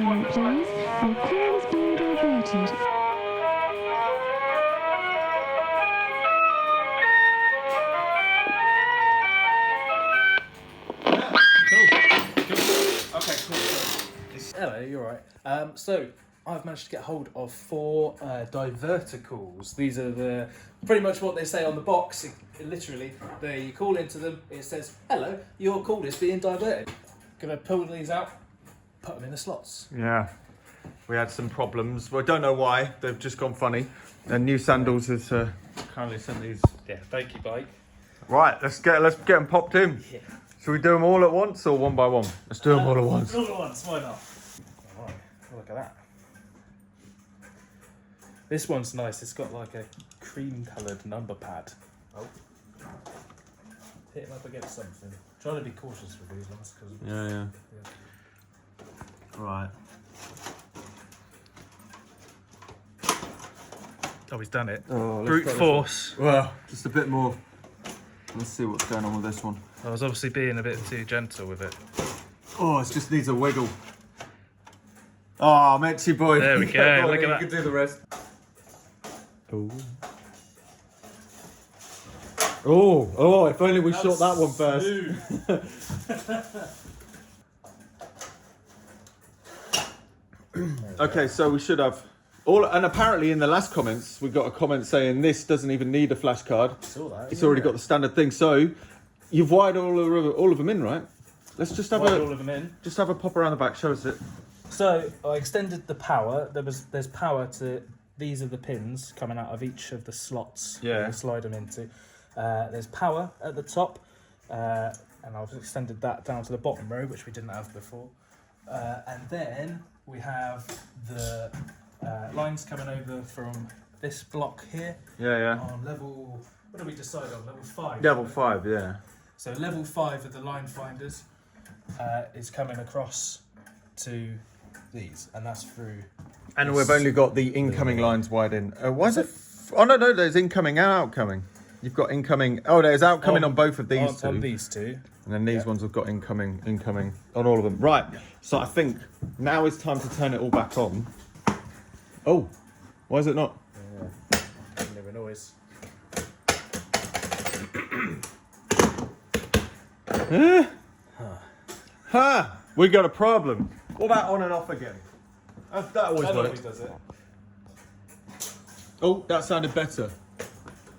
moment, please. Your call is being diverted. Okay, cool. Hello, you're right. So I've managed to get hold of 4 diverter-A-Calls. These are pretty much what they say on the box. Literally, you call into them. It says, "Hello, your call is being diverted." Gonna pull these out, put them in the slots. Yeah, we had some problems. Well, I don't know why. They've just gone funny. And New Sandals has kindly sent these. Yeah, thank you, bike. Right, let's get them popped in. Yeah. Should we do them all at once or one by one? Let's do them all at once. All at once, why not? Alright, look at that. This one's nice. It's got like a cream-coloured number pad. Oh. Hit him up against something. Trying to be cautious with these ones. Yeah. Right. Oh, he's done it. Oh, Brute force. Well, just a bit more. Let's see what's going on with this one. I was obviously being a bit too gentle with it. Oh, it just needs a wiggle. Oh, Mitchy boy. There we go. Look at that. You can do the rest. Oh, if only we shot that one first. Okay, so we should have and apparently in the last comments we got a comment saying this doesn't even need a flash card. Saw that. It's already got the standard thing. So you've wired all of them in, right? Let's just have all of them in. Just have a pop around the back. Show us it. So I extended the power. There's power to. These are the pins coming out of each of the slots. Yeah. You slide them into. There's power at the top, and I've extended that down to the bottom row, which we didn't have before. And then we have the lines coming over from this block here. Yeah. On level. What did we decide on? Level 5. Level 5, yeah. So level 5 of the line finders is coming across to these, and that's through. And we've only got the incoming lines wired in. Why is it? Oh no, there's incoming and outcoming. You've got incoming. Oh, there's outcoming on both of these two. On these two. And then these ones have got incoming on all of them. Right. So I think now it's time to turn it all back on. Oh, why is it not? Never noise. Ha! We got a problem. What about on and off again? That always works. Does it. Oh, that sounded better.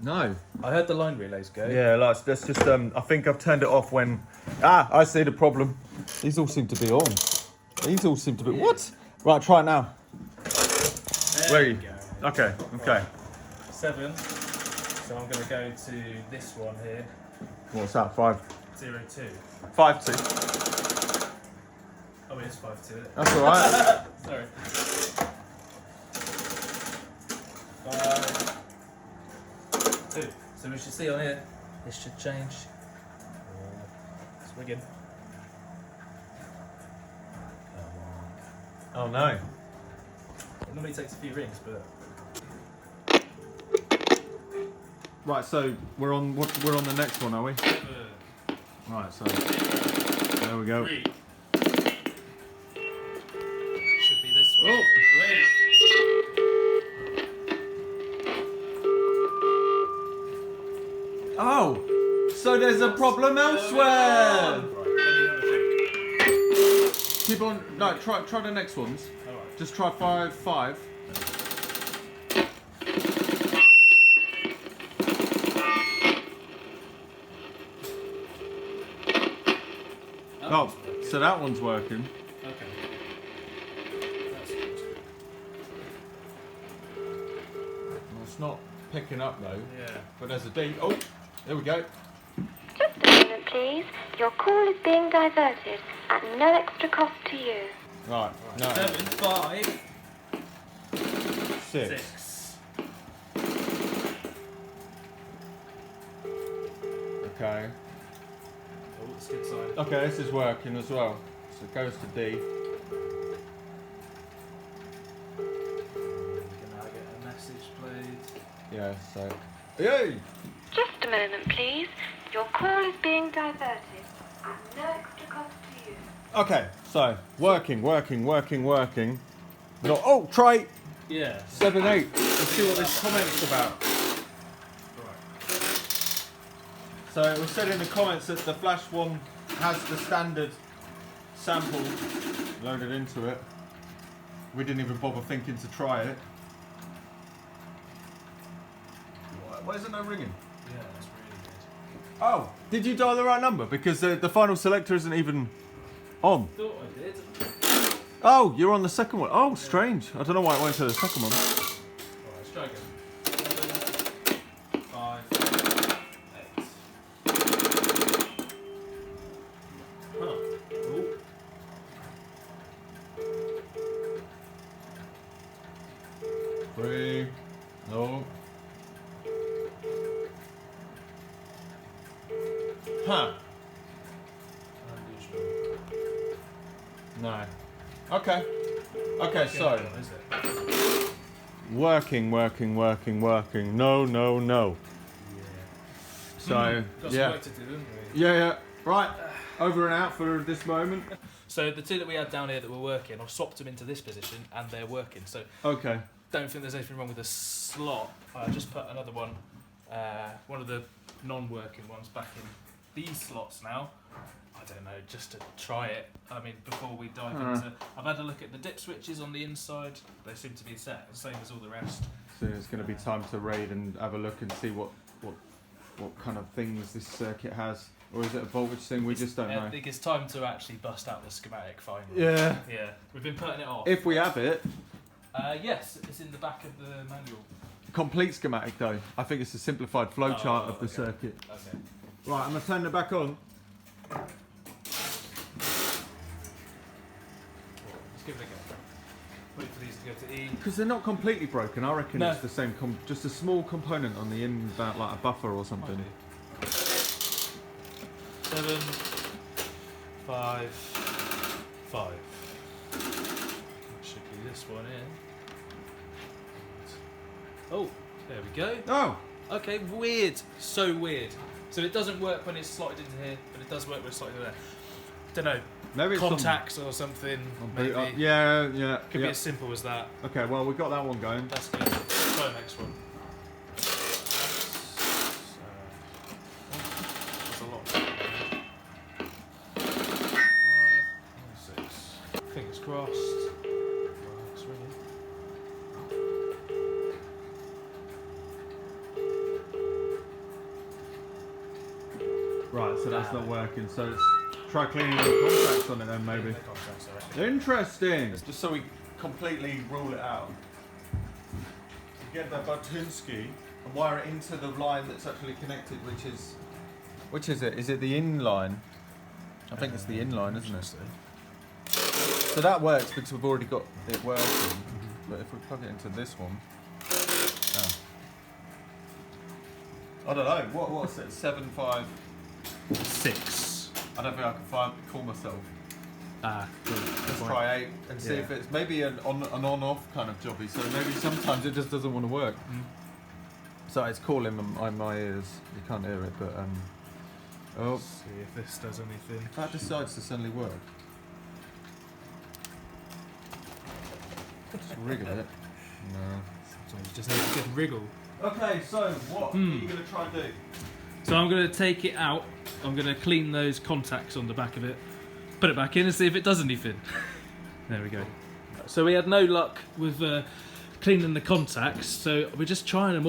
No. I heard the line relays go. Yeah, let's just. I think I've turned it off when. I see the problem. These all seem to be on. These all seem to be. What? Right, try it now. There you go. Okay. 7. So I'm going to go to this one here. What's that? 5. 0, 2. 5 2. Oh, it is 5 2. That's all right. Sorry. 5 2. So we should see on here. This should change. It's rigging. Oh no. It normally takes a few rings, but. Right, so we're on the next one, are we? Right, so there we go. 3. Should be this one. Oh. Oh, so there's a problem elsewhere. Keep on. No, try the next ones. Alright. Just try 5 5. Oh, so that one's working. Okay. That's good. Well, it's not picking up though. Yeah. But there's a D. Oh, there we go. Just a moment, please. Your call is being diverted at no extra cost to you. Right. No. 7 5 6. 6. Okay. Oh, that's a good sign. Okay, this is working as well. So it goes to D. Can I get a message played? Yeah, so. Yay! Just a moment, please. Your call is being diverted at no extra cost to you. Okay, So, working. No, oh, try Yeah. 7, 8. Let's see what this comment's about. So it was said in the comments that the Flash one has the standard sample loaded into it. We didn't even bother thinking to try it. Why is there no ringing? Yeah, that's really good. Oh, did you dial the right number? Because the final selector isn't even on. Thought I did. Oh, you're on the second one. Oh, strange. I don't know why it went to the second one. Alright, let's try again. 7, 5, 8. Huh. Ooh. Three. No. Huh. Unusual. No. Okay. Okay, so. Is it? Working. No. Yeah. So, Got some yeah. work to do, haven't we? Yeah. Right. Over and out for this moment. So the two that we had down here that were working, I've swapped them into this position and they're working. So Okay. don't think there's anything wrong with the slot. I just put another one of the non-working ones back in these slots now. I don't know, just to try it. I mean, before we dive into... I've had a look at the dip switches on the inside. They seem to be set, the same as all the rest. So it's going to be time to raid and have a look and see what kind of things this circuit has. Or is it a voltage thing? We just don't know. I think it's time to actually bust out the schematic finally. Yeah. Yeah, we've been putting it off. If we have it. Yes, it's in the back of the manual. Complete schematic though. I think it's a simplified flowchart of the okay. circuit. Okay. Right, I'm going to turn it back on. Let's give it a go. Wait for these to go to E. Because they're not completely broken. I reckon No. it's the same, just a small component on the in, like a buffer or something. 7, 5, 5. That should be this one in. Oh, there we go. Oh! Okay, weird. So weird. So it doesn't work when it's slotted into here, but it does work when it's slotted in there. Don't know. Maybe it's contacts or something. Maybe. Yeah. Could be as simple as that. Okay, well, we got that one going. That's good. Let's try the next one. That's a lot. 5, 6. Fingers crossed. It's ringing. Right, so that's not working. So it's, try cleaning the contacts on it then, maybe. The contacts, I reckon. Interesting. Just so we completely rule it out. You get that Kostempski and wire it into the line that's actually connected, which is it? Is it the in line? I think it's the in line, isn't it? So that works because we've already got it working. But if we plug it into this one, I don't know. What's it? 7, 5, 6. I don't think I can call myself. Good. Let's try 8 and see if it's maybe an on-off kind of jobby. So maybe sometimes it just doesn't want to work. So it's calling my ears. You can't hear it, but oh. Let's see if this does anything. If that decides to suddenly work, just wriggle it. No. Sometimes you just need a good wriggle. Okay, so what are you going to try and do? So I'm going to take it out. I'm going to clean those contacts on the back of it, put it back in and see if it does anything. There we go. So we had no luck with cleaning the contacts, so we're just trying them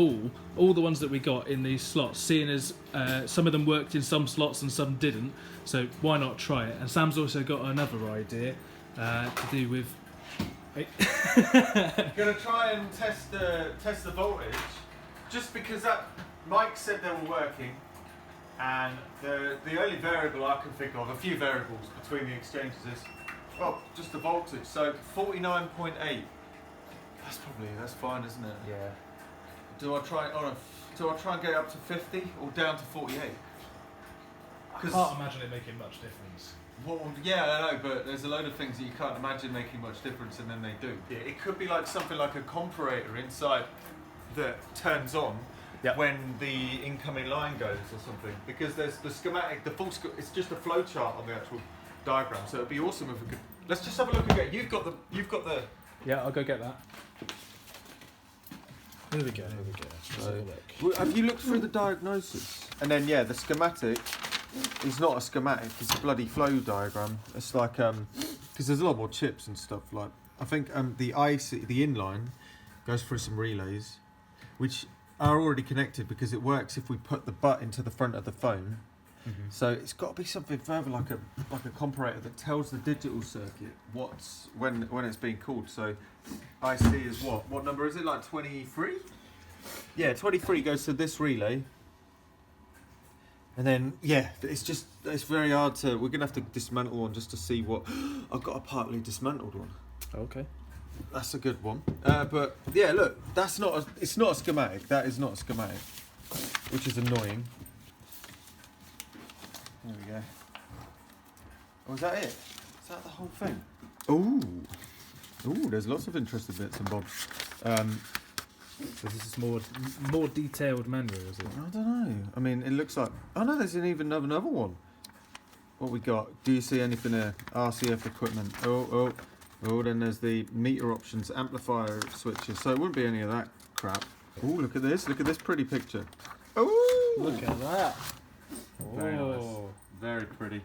all the ones that we got in these slots, seeing as some of them worked in some slots and some didn't, so why not try it? And Sam's also got another idea to do with... Going to try and test the voltage, just because that Mike said they were working, and the only variable I can think of, a few variables between the exchanges is, well, just the voltage. So 49.8. That's fine, isn't it? Yeah. Do I try and get it up to 50 or down to 48? I can't imagine it making much difference. Well, yeah, I know, but there's a load of things that you can't imagine making much difference, and then they do. Yeah, it could be like something like a comparator inside that turns on when the incoming line goes or something. Because there's the schematic, it's just a flow chart on the actual diagram. So it'd be awesome if we could Let's just have a look again. You've got the. Yeah, I'll go get that. Here we go. So, have you looked through the diagnosis? And then the schematic is not a schematic. It's a bloody flow diagram. It's like because there's a lot more chips and stuff. Like I think the inline goes through some relays, which are already connected because it works if we put the butt into the front of the phone. So it's got to be something further like a comparator that tells the digital circuit what's when it's being called. So IC is what? What number is it? Like 23? Yeah, 23 goes to this relay. And then it's very hard to. We're gonna have to dismantle one just to see what. I've got a partly dismantled one. Okay. That's a good one. But yeah, look, it's not a schematic. That is not a schematic, which is annoying. There we go. Oh, is that it? Is that the whole thing? Ooh, there's lots of interesting bits and bobs. So this is more detailed manual, is it? I don't know. I mean, it looks like. Oh no, there's even another one. What we got? Do you see anything there? RCF equipment. Oh. Then there's the meter options, amplifier switches. So it wouldn't be any of that crap. Oh, look at this. Look at this pretty picture. Oh, look at that. Very nice. Very pretty.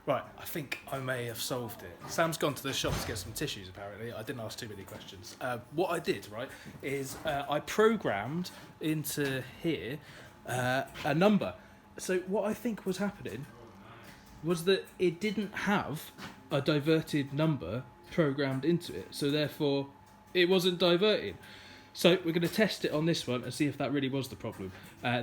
Right, I think I may have solved it. Sam's gone to the shop to get some tissues, apparently. I didn't ask too many questions. What I did, right, is I programmed into here a number. So what I think was happening was that it didn't have a diverted number programmed into it. So therefore, it wasn't diverting. So we're going to test it on this one and see if that really was the problem.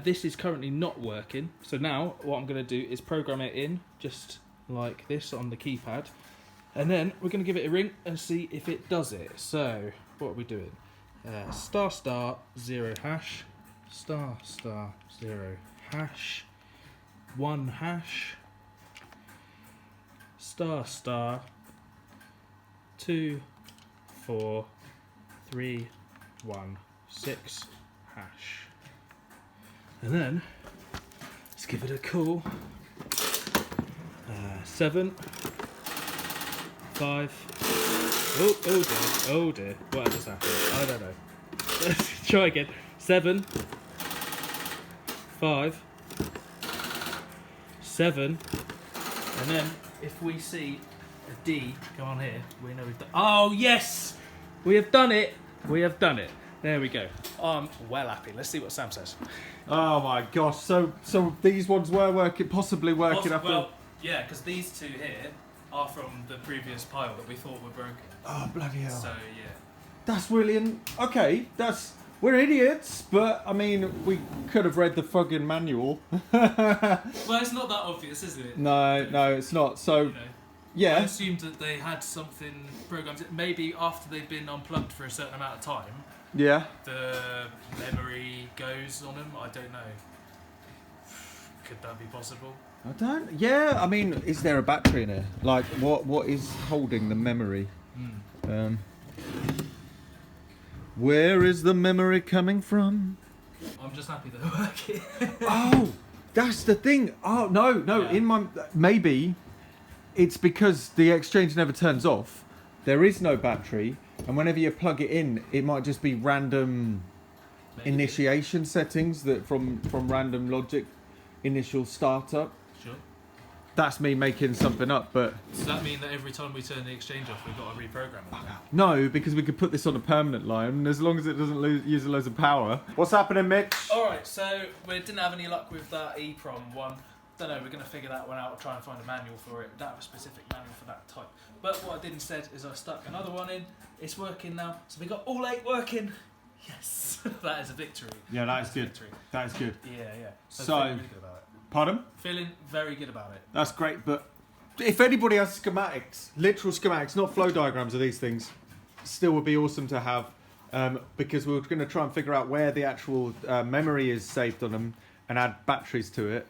This is currently not working. So now what I'm going to do is program it in just like this on the keypad. And then we're going to give it a ring and see if it does it. So what are we doing? **0# **0# 1 hash ** 2 4 3 1 6 hash, and then let's give it a call. 7 5. Oh dear, what just happened? I don't know. Let's try again. 7 5 7, and then if we see a D go on here, we know we've done. Oh yes, we have done it. We have done it. There we go. I'm well happy. Let's see what Sam says. Oh my gosh! So these ones were possibly working after. Well, yeah, because these two here are from the previous pile that we thought were broken. Oh bloody hell! So yeah, that's brilliant. Okay, we're idiots, but I mean we could have read the fucking manual. well, it's not that obvious, is it? No, it's not. So. You know. Yeah. I assumed that they had something programmed. Maybe after they've been unplugged for a certain amount of time. Yeah. The memory goes on them. I don't know. Could that be possible? I don't. Yeah. I mean, is there a battery in it? Like, what is holding the memory? Where is the memory coming from? I'm just happy they're working. Oh, that's the thing. Oh no. Yeah. In my maybe. It's because the exchange never turns off. There is no battery, and whenever you plug it in, it might just be random initiation settings that from random logic initial startup. Sure. That's me making something up, but does that mean that every time we turn the exchange off, we've got to reprogram it? No, because we could put this on a permanent line, as long as it doesn't use loads of power. What's happening, Mitch? All right, so we didn't have any luck with that EEPROM one. Don't know, we're going to figure that one out, try and find a manual for it. We don't have a specific manual for that type. But what I did instead is I stuck another one in. It's working now. So we got all 8 working. Yes. That is a victory. Yeah, that is good. That is good. Yeah. So feeling really good about it. Pardon? Feeling very good about it. That's great, but if anybody has schematics, literal schematics, not flow diagrams of these things, still would be awesome to have, because we're going to try and figure out where the actual memory is saved on them and add batteries to it.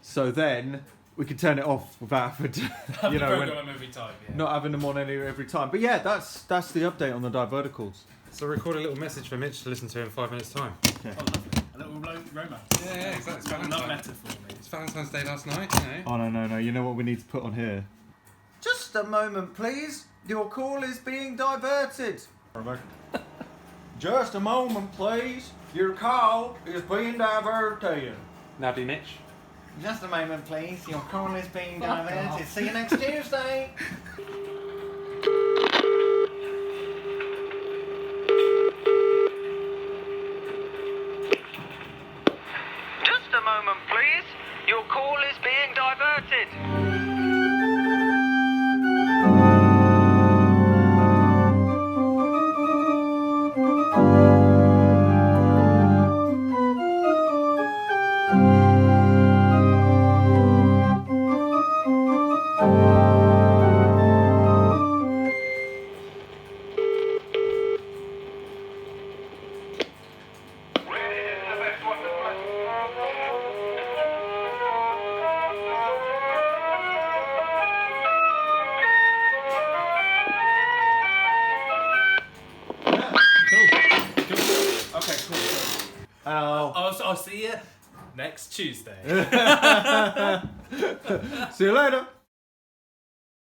So then we can turn it off without having to, program every time. Yeah. Not having them on every time. But yeah, that's the update on the diverticals. So record a little message for Mitch to listen to in 5 minutes' time. Okay. Oh, lovely. A little romance. Yeah, exactly. It's Not Valentine's. metaphor, mate. It's Valentine's Day last night, you know. Oh no! You know what we need to put on here? Just Just a moment, please. Your call is being diverted. Just a moment, please. Your call is being diverted. Now do Mitch. Just a moment, please. Your call is being diverted. See you next Tuesday. Just a moment, please. Your call is being diverted. Okay, cool. Hello. I'll see you next Tuesday. See you later.